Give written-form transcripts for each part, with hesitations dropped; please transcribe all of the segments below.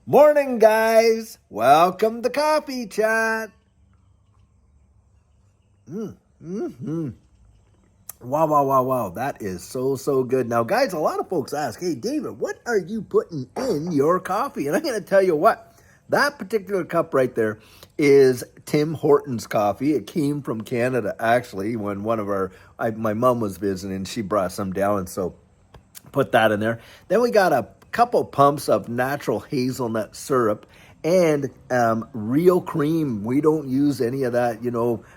Morning, guys. Welcome to Coffee Chat. Wow. That is so good. Now, guys, a lot of folks ask, hey, David, what are you putting in your coffee? And I'm going to tell you what, that particular cup right there is Tim Hortons coffee. It came from Canada, actually, when my mom was visiting, she brought some down. And so put that in there. Then we got a couple pumps of natural hazelnut syrup and real cream. We don't use any of that,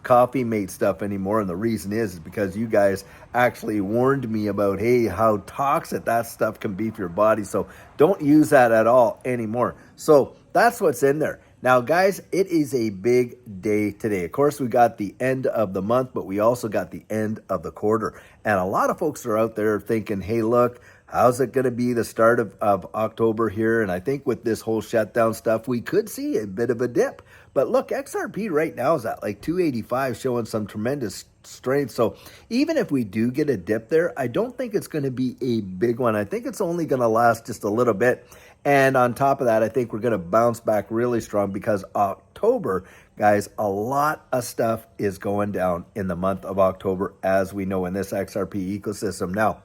coffee mate stuff anymore. And the reason is because you guys actually warned me about, hey, how toxic that stuff can be for your body. So don't use that at all anymore. So that's what's in there. Now, guys, it is a big day today. Of course, we got the end of the month, but we also got the end of the quarter. And a lot of folks are out there thinking, hey, look, how's it going to be the start of October here? And I think with this whole shutdown stuff, we could see a bit of a dip. But look, XRP right now is at like 285, showing some tremendous strength. So even if we do get a dip there, I don't think it's going to be a big one. I think it's only going to last just a little bit. And on top of that, I think we're going to bounce back really strong because October, guys, a lot of stuff is going down in the month of October, as we know in this XRP ecosystem. Now,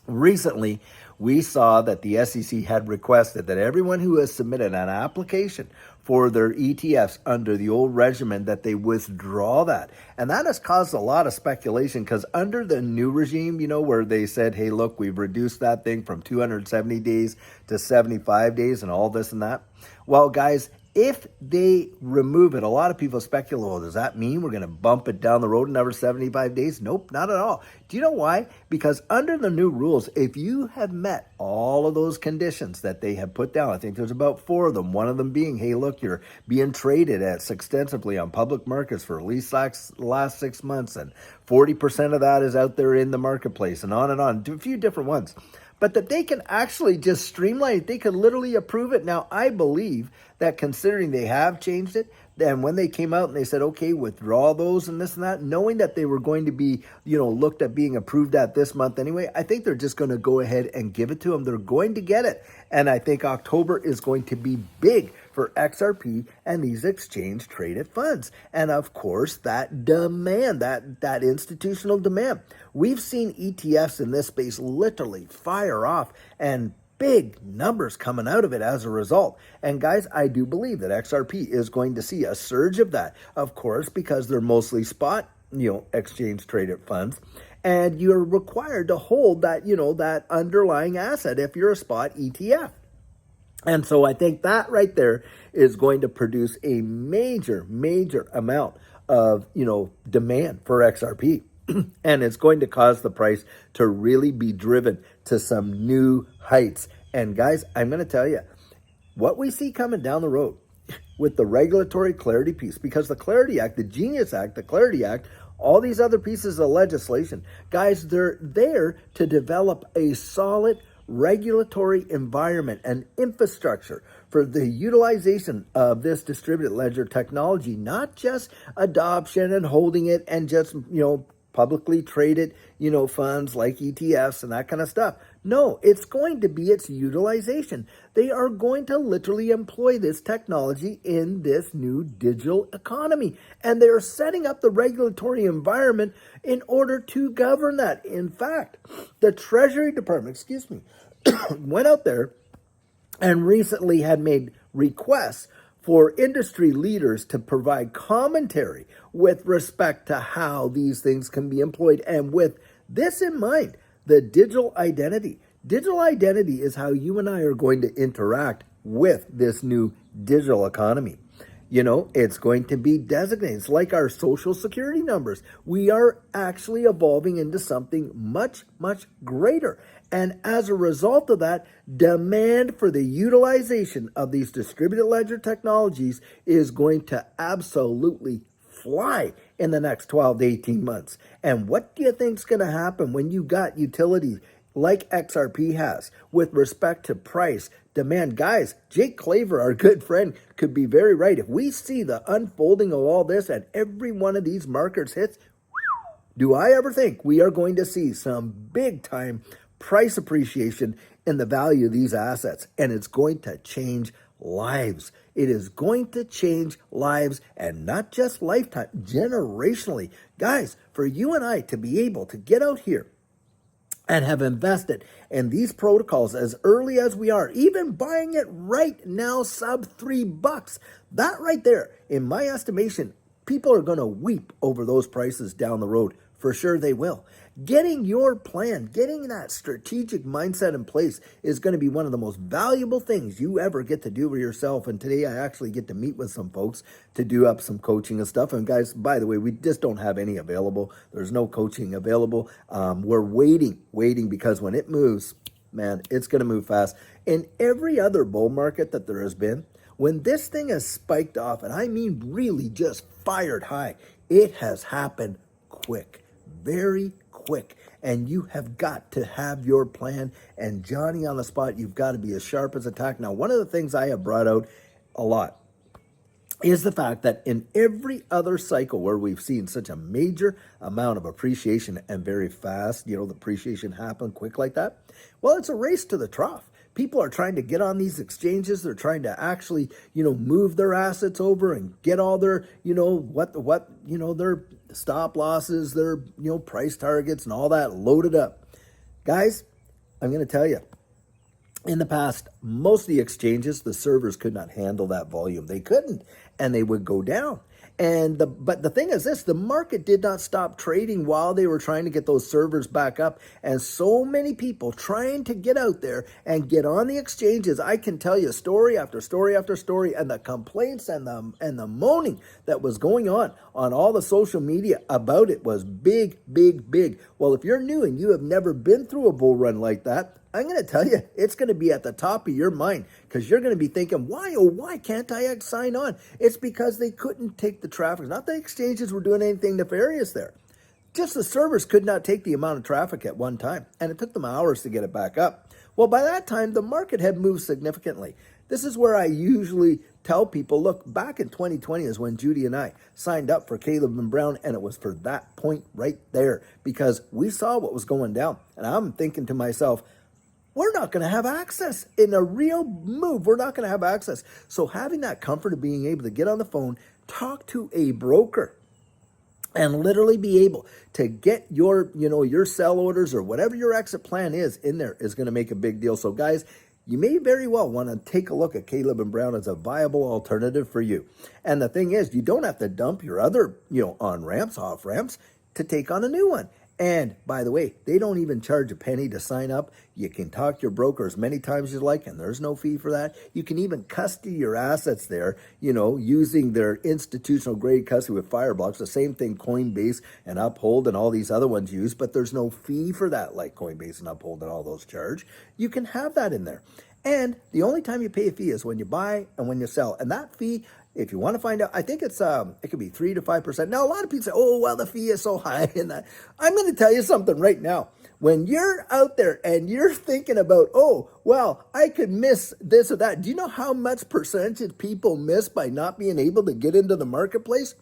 recently, we saw that the SEC had requested that everyone who has submitted an application for their ETFs under the old regimen, that they withdraw that. And that has caused a lot of speculation because under the new regime, where they said, hey, look, we've reduced that thing from 270 days to 75 days and all this and that. Well, guys, if they remove it, a lot of people speculate, well, does that mean we're going to bump it down the road another 75 days? Nope, not at all. Do you know why? Because under the new rules, if you have met all of those conditions that they have put down, I think there's about 4 of them, one of them being, hey, look, you're being traded extensively on public markets for at least the last 6 months, and 40% of that is out there in the marketplace, and on, a few different ones. But that they can actually just streamline it. They can literally approve it. Now, I believe that considering they have changed it, then when they came out and they said, okay, withdraw those and this and that, knowing that they were going to be, looked at being approved at this month anyway, I think they're just going to go ahead and give it to them. They're going to get it. And I think October is going to be big for XRP and these exchange traded funds. And of course, that demand, that institutional demand. We've seen ETFs in this space literally fire off and big numbers coming out of it as a result. And guys, I do believe that XRP is going to see a surge of that, of course, because they're mostly spot, exchange traded funds. And you're required to hold that, that underlying asset if you're a spot ETF. And so I think that right there is going to produce a major amount of, demand for XRP. And it's going to cause the price to really be driven to some new heights. And guys, I'm going to tell you what we see coming down the road with the regulatory clarity piece, because the Clarity Act, the Genius Act, the Clarity Act, all these other pieces of legislation, guys, they're there to develop a solid regulatory environment and infrastructure for the utilization of this distributed ledger technology, not just adoption and holding it and just, publicly traded, funds like ETFs and that kind of stuff. No, it's going to be its utilization. They are going to literally employ this technology in this new digital economy. And they're setting up the regulatory environment in order to govern that. In fact, the Treasury Department, went out there and recently had made requests for industry leaders to provide commentary with respect to how these things can be employed. And with this in mind, the digital identity. Digital identity is how you and I are going to interact with this new digital economy. It's going to be designated. It's like our social security numbers. We are actually evolving into something much greater. And as a result of that, demand for the utilization of these distributed ledger technologies is going to absolutely fly in the next 12 to 18 months. And what do you think is going to happen when you got utilities like XRP has with respect to price, demand? Guys, Jake Claver, our good friend, could be very right. If we see the unfolding of all this and every one of these markers hits, do I ever think we are going to see some big time price appreciation in the value of these assets? And it's going to change lives. It is going to change lives, and not just lifetime, generationally. Guys, for you and I to be able to get out here and have invested in these protocols as early as we are, even buying it right now, sub $3, that right there, in my estimation, people are going to weep over those prices down the road. For sure they will. Getting your plan, getting that strategic mindset in place is going to be one of the most valuable things you ever get to do for yourself. And today I actually get to meet with some folks to do up some coaching and stuff. And guys, by the way, we just don't have any available. There's no coaching available. We're waiting because when it moves, man, it's going to move fast. In every other bull market that there has been, when this thing has spiked off, and I mean really just fired high, it has happened quick. Very quick, and you have got to have your plan, and Johnny on the spot, you've got to be as sharp as a tack. Now, one of the things I have brought out a lot is the fact that in every other cycle where we've seen such a major amount of appreciation and very fast, the appreciation happen quick like that, well, it's a race to the trough. People are trying to get on these exchanges. They're trying to actually, move their assets over and get all their, their stop losses, their, price targets and all that loaded up. Guys, I'm going to tell you, in the past, most of the exchanges, the servers could not handle that volume. They couldn't, and they would go down. But the thing is this, the market did not stop trading while they were trying to get those servers back up. And so many people trying to get out there and get on the exchanges. I can tell you story after story after story, and the complaints and the moaning that was going on all the social media about it was big, big, big. Well, if you're new and you have never been through a bull run like that, I'm going to tell you, it's going to be at the top of your mind, because you're going to be thinking, why can't I sign on? It's because they couldn't take the traffic. Not the exchanges were doing anything nefarious there. Just the servers could not take the amount of traffic at one time, and it took them hours to get it back up. Well, by that time, the market had moved significantly. This is where I usually tell people, look, back in 2020 is when Judy and I signed up for Caleb and Brown, and it was for that point right there, because we saw what was going down. And I'm thinking to myself, we're not going to have access. In a real move, we're not going to have access. So having that comfort of being able to get on the phone, talk to a broker, and literally be able to get your, your sell orders or whatever your exit plan is in there is going to make a big deal. So guys, you may very well want to take a look at Caleb and Brown as a viable alternative for you. And the thing is, you don't have to dump your other, on ramps, off ramps to take on a new one. And by the way, they don't even charge a penny to sign up. You can talk to your broker as many times as you like, and there's no fee for that. You can even custody your assets there, using their institutional grade custody with Fireblocks, the same thing Coinbase and Uphold and all these other ones use, but there's no fee for that like Coinbase and Uphold and all those charge. You can have that in there. And the only time you pay a fee is when you buy and when you sell. And that fee, if you want to find out, I think it's it could be 3 to 5%. Now, a lot of people say, oh, well, the fee is so high. And that, I'm going to tell you something right now. When you're out there and you're thinking about, oh, well, I could miss this or that. Do you know how much percentage people miss by not being able to get into the marketplace?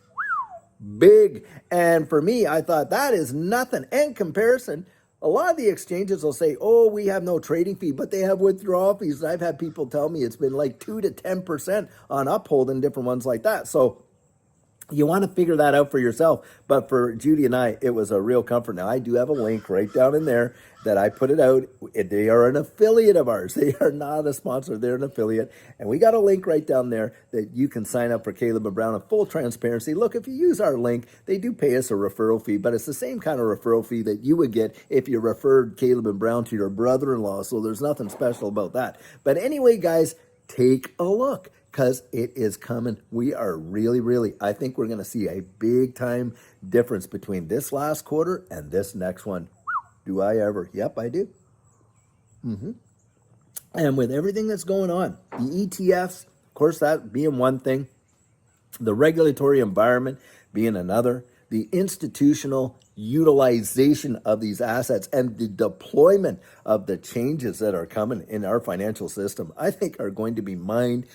Big. And for me, I thought that is nothing. In comparison, a lot of the exchanges will say, oh, we have no trading fee, but they have withdrawal fees. I've had people tell me it's been like 2 to 10% on Uphold and different ones like that. So you want to figure that out for yourself. But for Judy and I, it was a real comfort. Now, I do have a link right down in there that I put it out. They are an affiliate of ours. They are not a sponsor. They're an affiliate. And we got a link right down there that you can sign up for Caleb and Brown in full transparency. Look, if you use our link, they do pay us a referral fee, but it's the same kind of referral fee that you would get if you referred Caleb and Brown to your brother-in-law. So there's nothing special about that. But anyway, guys, take a look, because it is coming. We are really, I think we're going to see a big time difference between this last quarter and this next one. Do I ever? Yep, I do. And with everything that's going on, the ETFs, of course, that being one thing, the regulatory environment being another, the institutional utilization of these assets and the deployment of the changes that are coming in our financial system, I think are going to be mind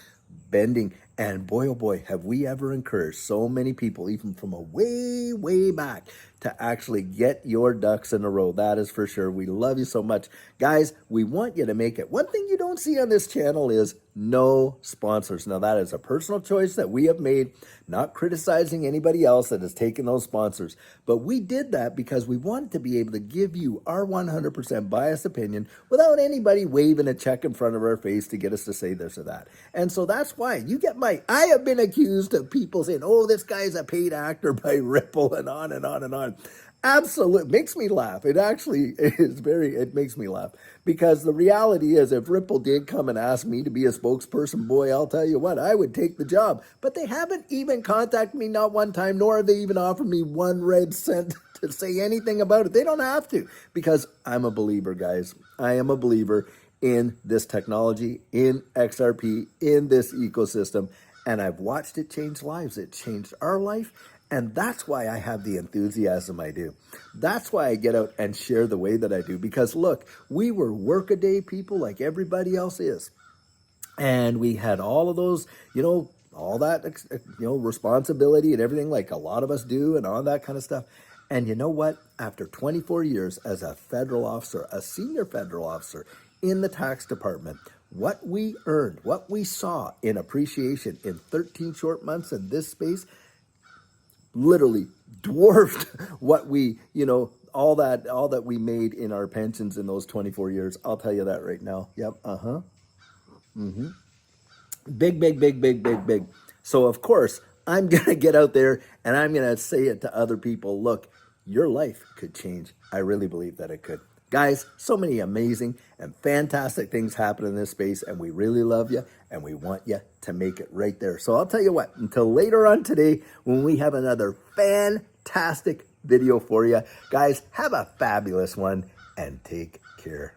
bending. And boy, oh boy, have we ever encouraged so many people, even from a way, way back, to actually get your ducks in a row. That is for sure. We love you so much. Guys, we want you to make it. One thing you don't see on this channel is no sponsors. Now, that is a personal choice that we have made, not criticizing anybody else that has taken those sponsors. But we did that because we wanted to be able to give you our 100% biased opinion without anybody waving a check in front of our face to get us to say this or that. And so that's why you get I have been accused of people saying, oh, this guy's a paid actor by Ripple and on and on and on. Absolutely. Makes me laugh. It actually it makes me laugh because the reality is if Ripple did come and ask me to be a spokesperson, boy, I'll tell you what, I would take the job. But they haven't even contacted me not one time, nor have they even offered me 1 red cent to say anything about it. They don't have to because I'm a believer, guys. I am a believer in this technology, in XRP, in this ecosystem, and I've watched it change lives. It changed our life, and that's why I have the enthusiasm I do. That's why I get out and share the way that I do, because look, we were workaday people like everybody else is, and we had all of those, all that, responsibility and everything like a lot of us do and all that kind of stuff. And you know what? After 24 years as a federal officer, a senior federal officer in the tax department, what we earned, what we saw in appreciation in 13 short months in this space literally dwarfed what we, all that we made in our pensions in those 24 years. I'll tell you that right now. Yep. Big, big, big, big, big, big. So of course, I'm going to get out there and I'm going to say it to other people. Look, your life could change. I really believe that it could. Guys, so many amazing and fantastic things happen in this space, and we really love you, and we want you to make it right there. So I'll tell you what, until later on today, when we have another fantastic video for you, guys, have a fabulous one, and take care.